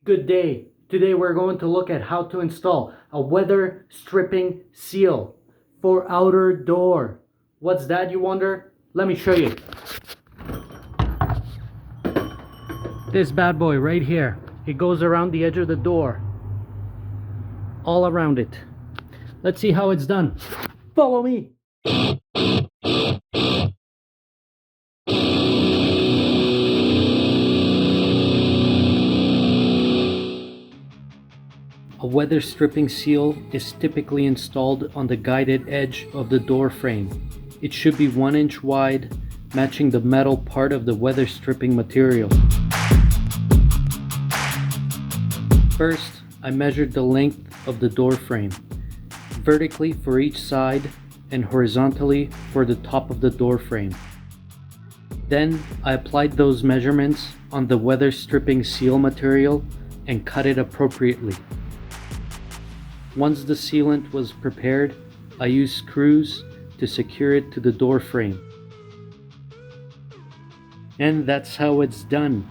Good day. Today we're going to look at how to install a weather stripping seal for outer door. What's that, you wonder? Let me show you. This bad boy right here. It goes around the edge of the door. All around it. Let's see how it's done. Follow me. A weather stripping seal is typically installed on the guided edge of the door frame. It should be 1 inch wide, matching the metal part of the weather stripping material. First, I measured the length of the door frame, vertically for each side and horizontally for the top of the door frame. Then I applied those measurements on the weather stripping seal material and cut it appropriately. Once the sealant was prepared, I used screws to secure it to the door frame. And that's how it's done.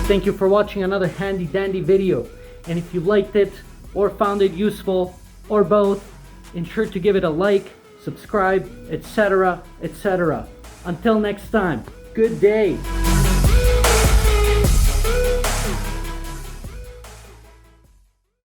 Thank you for watching another handy dandy video. And if you liked it or found it useful or both, ensure to give it a like, subscribe, etc., etc. Until next time. Good day.